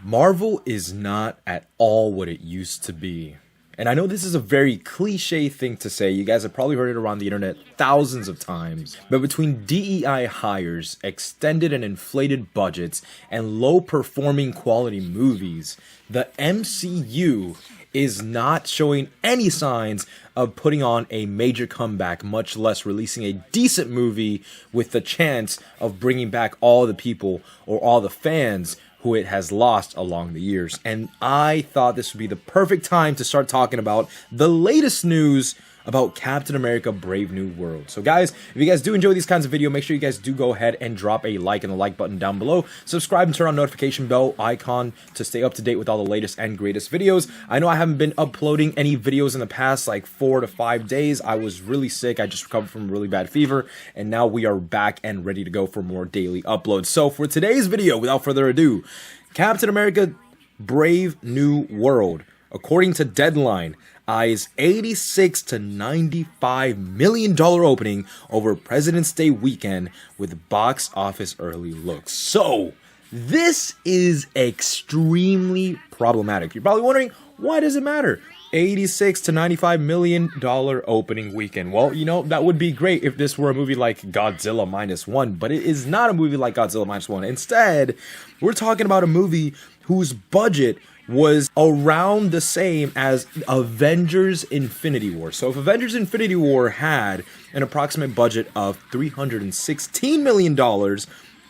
Marvel is not at all what it used to be. And I know this is a very cliche thing to say, you guys have probably heard it around the internet thousands of times, but between DEI hires, extended and inflated budgets, and low performing quality movies, the MCU is not showing any signs of putting on a major comeback, much less releasing a decent movie with the chance of bringing back all the people or all the fans who it has lost along the years. And I thought this would be the perfect time to start talking about the latest news about Captain America Brave New World. So guys, if you guys do enjoy these kinds of videos, make sure you guys do go ahead and drop a like in the like button down below. Subscribe and turn on notification bell icon to stay up to date with all the latest and greatest videos. I know I haven't been uploading any videos in the past like 4 to 5 days. I was really sick. I just recovered from a really bad fever, and now we are back and ready to go for more daily uploads. So for today's video, without further ado, Captain America Brave New World, according to Deadline, eyes $86 to $95 million opening over President's Day weekend with box office early looks. So, this is extremely problematic. You're probably wondering, why does it matter? $86 to $95 million opening weekend. Well, you know, that would be great if this were a movie like Godzilla Minus One, but it is not a movie like Godzilla Minus One. Instead, we're talking about a movie whose budget was around the same as Avengers Infinity War. So if Avengers Infinity War had an approximate budget of $316 million,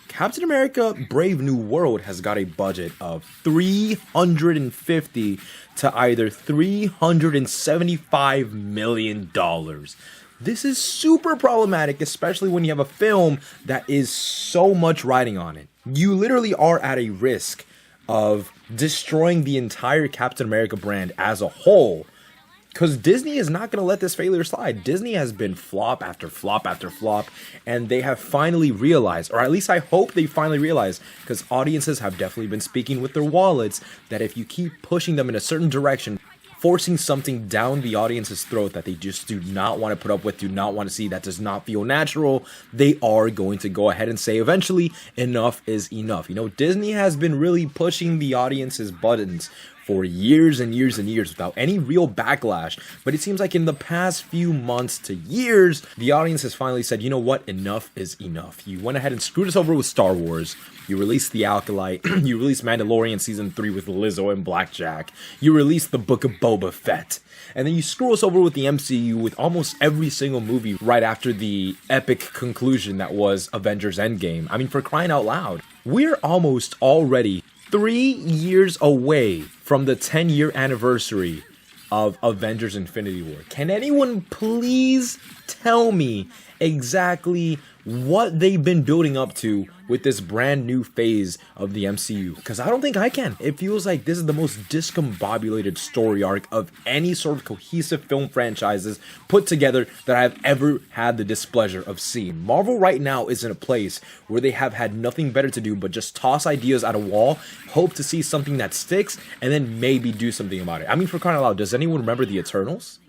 Captain America Brave New World has got a budget of $350 to either $375 million. This is super problematic, especially when you have a film that is so much riding on it. You literally are at a risk of destroying the entire Captain America brand as a whole, because Disney is not going to let this failure slide. Disney has been flop after flop after flop, and they have finally realized, or at least I hope they finally realize, because audiences have definitely been speaking with their wallets, that if you keep pushing them in a certain direction, forcing something down the audience's throat that they just do not want to put up with, do not want to see, that does not feel natural, they are going to go ahead and say eventually, enough is enough. You know, Disney has been really pushing the audience's buttons for years and years and years without any real backlash, but it seems like in the past few months to years, the audience has finally said, you know what, enough is enough. You went ahead and screwed us over with Star Wars, you released The Acolyte, you released Mandalorian Season 3 with Lizzo and Blackjack, you released The Book of Boba Fett, and then you screw us over with the MCU with almost every single movie right after the epic conclusion that was Avengers Endgame. I mean, for crying out loud, we're almost already 3 years away from the 10-year anniversary of Avengers Infinity War. Can anyone please tell me exactly what they've been building up to with this brand new phase of the MCU? Because I don't think I can. It feels like this is the most discombobulated story arc of any sort of cohesive film franchises put together that I've ever had the displeasure of seeing. Marvel right now is in a place where they have had nothing better to do but just toss ideas at a wall, hope to see something that sticks, and then maybe do something about it. I mean, for crying out loud, does anyone remember the Eternals?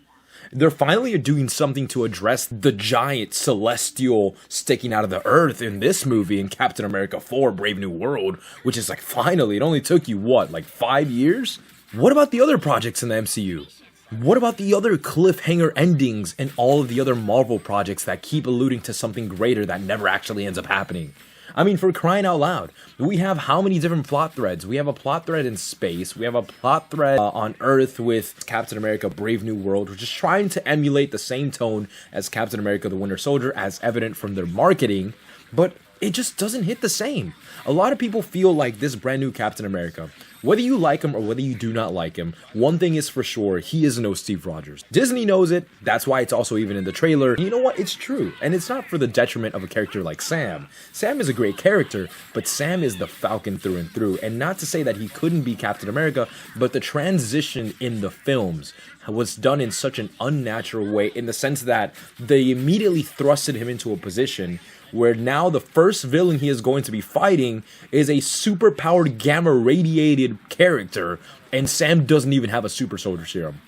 They're finally doing something to address the giant celestial sticking out of the earth in this movie in Captain America 4 Brave New World, which is like, finally, it only took you, what, like 5 years? What about the other projects in the MCU? What about the other cliffhanger endings and all of the other Marvel projects that keep alluding to something greater that never actually ends up happening? I mean, for crying out loud, we have how many different plot threads? We have a plot thread in space, we have a plot thread on Earth with Captain America Brave New World, which is trying to emulate the same tone as Captain America the Winter Soldier, as evident from their marketing, but it just doesn't hit the same. A lot of people feel like this brand new Captain America, whether you like him or whether you do not like him, one thing is for sure, he is no Steve Rogers. Disney knows it, that's why it's also even in the trailer. And you know what, it's true, and it's not for the detriment of a character like Sam. Sam is a great character, but Sam is the Falcon through and through, and not to say that he couldn't be Captain America, but the transition in the films was done in such an unnatural way, in the sense that they immediately thrusted him into a position where now the first villain he is going to be fighting is a super-powered gamma-radiated character, and Sam doesn't even have a super soldier serum.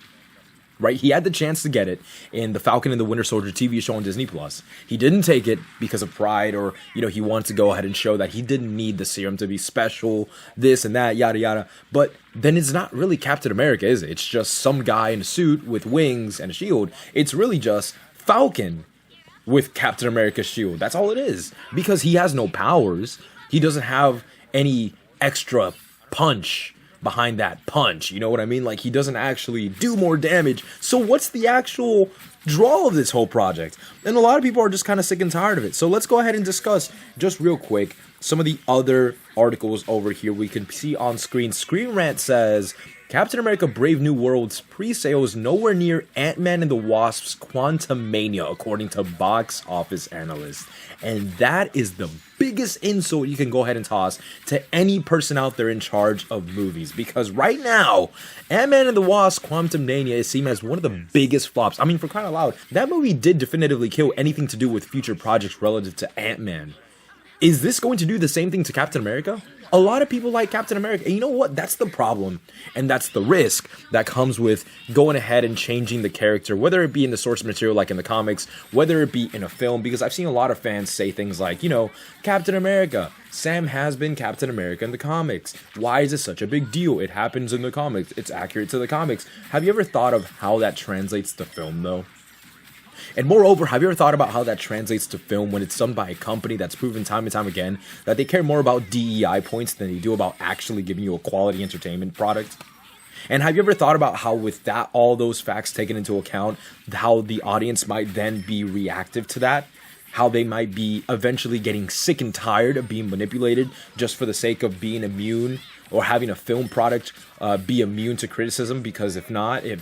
right? He had the chance to get it in the Falcon and the Winter Soldier TV show on Disney Plus. He didn't take it because of pride, or he wanted to go ahead and show that he didn't need the serum to be special, this and that, yada yada. But then it's not really Captain America, is it? It's just some guy in a suit with wings and a shield. It's really just Falcon with Captain America's shield. That's all it is. Because he has no powers. He doesn't have any extra punch behind that punch, you know what I mean? Like, he doesn't actually do more damage. So what's the actual draw of this whole project? And a lot of people are just kind of sick and tired of it. So let's go ahead and discuss, just real quick, some of the other articles over here we can see on screen. Screen Rant says, Captain America Brave New World's pre-sales nowhere near Ant-Man and the Wasp's Quantumania, according to box office analysts. And that is the biggest insult you can go ahead and toss to any person out there in charge of movies. Because right now, Ant-Man and the Wasp Quantumania is seen as one of the biggest flops. I mean, for crying out loud, that movie did definitively kill anything to do with future projects relative to Ant-Man. Is this going to do the same thing to Captain America? A lot of people like Captain America, and you know what? That's the problem, and that's the risk that comes with going ahead and changing the character, whether it be in the source material like in the comics, whether it be in a film, because I've seen a lot of fans say things like, Captain America, Sam has been Captain America in the comics. Why is it such a big deal? It happens in the comics. It's accurate to the comics. Have you ever thought of how that translates to film, though? And moreover, have you ever thought about how that translates to film when it's done by a company that's proven time and time again that they care more about DEI points than they do about actually giving you a quality entertainment product? And have you ever thought about how, with that, all those facts taken into account, how the audience might then be reactive to that? How they might be eventually getting sick and tired of being manipulated just for the sake of being immune, or having a film product be immune to criticism, because if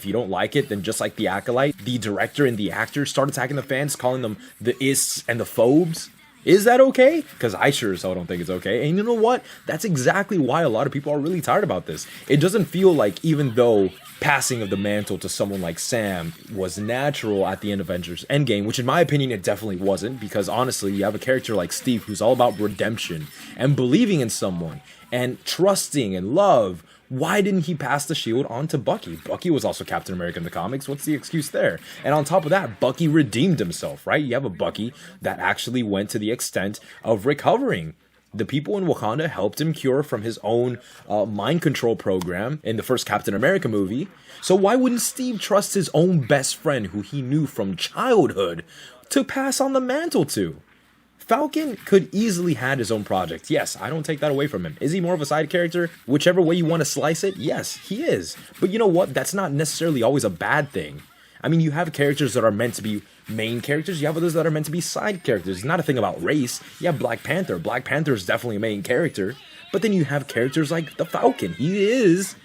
you don't like it, then just like The Acolyte, the director and the actors start attacking the fans, calling them the ists and the phobes. Is that okay? Because I sure as hell don't think it's okay. And you know what? That's exactly why a lot of people are really tired about this. It doesn't feel like, even though passing of the mantle to someone like Sam was natural at the end of Avengers Endgame, which in my opinion it definitely wasn't, because honestly, you have a character like Steve who's all about redemption and believing in someone and trusting and love. Why didn't he pass the shield on to Bucky? Bucky was also Captain America in the comics. What's the excuse there? And on top of that, Bucky redeemed himself, right? You have a Bucky that actually went to the extent of recovering. The people in Wakanda helped him cure from his own mind control program in the first Captain America movie. So why wouldn't Steve trust his own best friend, who he knew from childhood, to pass on the mantle to? Falcon could easily had his own project. Yes, I don't take that away from him. Is he more of a side character? Whichever way you want to slice it, yes, he is. But you know what? That's not necessarily always a bad thing. I mean, you have characters that are meant to be main characters. You have others that are meant to be side characters. It's not a thing about race. You have Black Panther. Black Panther is definitely a main character. But then you have characters like the Falcon. He is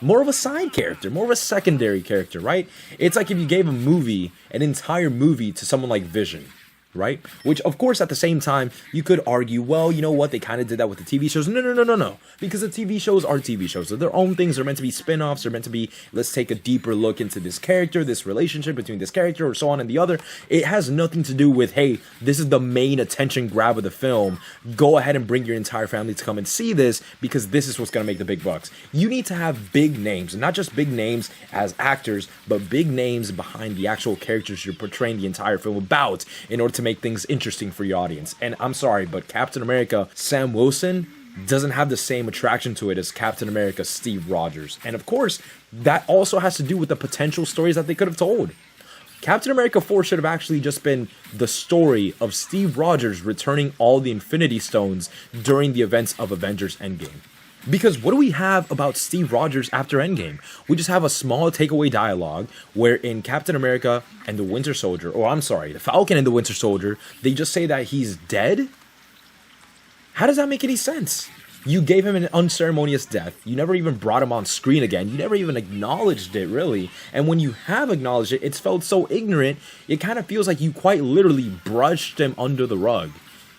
more of a side character, more of a secondary character, right? It's like if you gave an entire movie to someone like Vision, right? Which, of course, at the same time, you could argue, well, you know what? They kind of did that with the TV shows. No. Because the TV shows are TV shows. They're their own things. They're meant to be spin-offs. They're meant to be, let's take a deeper look into this character, this relationship between this character, or so on and the other. It has nothing to do with, hey, this is the main attention grab of the film. Go ahead and bring your entire family to come and see this, because this is what's going to make the big bucks. You need to have big names, and not just big names as actors, but big names behind the actual characters you're portraying the entire film about, in order to make things interesting for your audience. And I'm sorry, but Captain America Sam Wilson doesn't have the same attraction to it as Captain America Steve Rogers. And of course, that also has to do with the potential stories that they could have told. Captain America 4 should have actually just been the story of Steve Rogers returning all the Infinity Stones during the events of Avengers Endgame. Because what do we have about Steve Rogers after Endgame? We just have a small takeaway dialogue where in Captain America and the Winter Soldier, the Falcon and the Winter Soldier, they just say that he's dead? How does that make any sense? You gave him an unceremonious death. You never even brought him on screen again. You never even acknowledged it, really. And when you have acknowledged it, it's felt so ignorant, it kind of feels like you quite literally brushed him under the rug.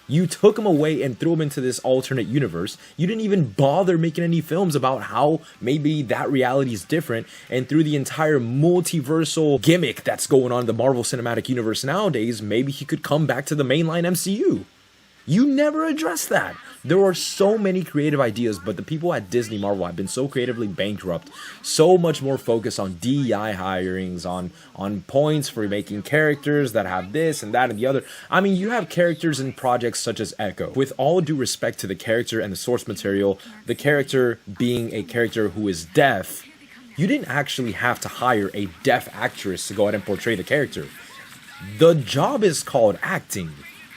You took him away and threw him into this alternate universe. You didn't even bother making any films about how maybe that reality is different. And through the entire multiversal gimmick that's going on in the Marvel Cinematic Universe nowadays, maybe he could come back to the mainline MCU. You never address that. There are so many creative ideas, but the people at Disney Marvel have been so creatively bankrupt, so much more focused on DEI hirings, on points for making characters that have this and that and the other. I mean, you have characters in projects such as Echo. With all due respect to the character and the source material, the character being a character who is deaf, you didn't actually have to hire a deaf actress to go ahead and portray the character. The job is called acting.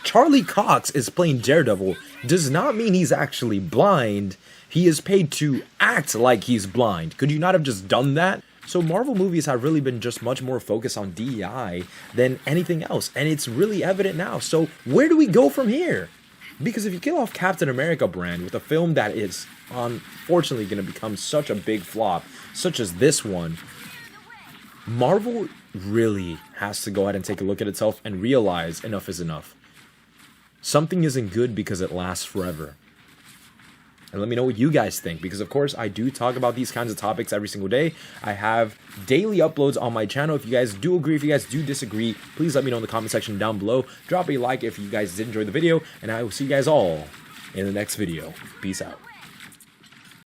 Charlie Cox is playing Daredevil does not mean he's actually blind. He is paid to act like he's blind. Could you not have just done that? So Marvel movies have really been just much more focused on DEI than anything else, and it's really evident now. So where do we go from here? Because if you kill off Captain America brand with a film that is unfortunately going to become such a big flop, such as this one, Marvel really has to go ahead and take a look at itself and realize enough is enough. Something isn't good because it lasts forever. And let me know what you guys think, because of course I do talk about these kinds of topics every single day. I have daily uploads on my channel. If you guys do agree, if you guys do disagree, please let me know in the comment section down below. Drop a like if you guys did enjoy the video, and I will see you guys all in the next video. Peace out.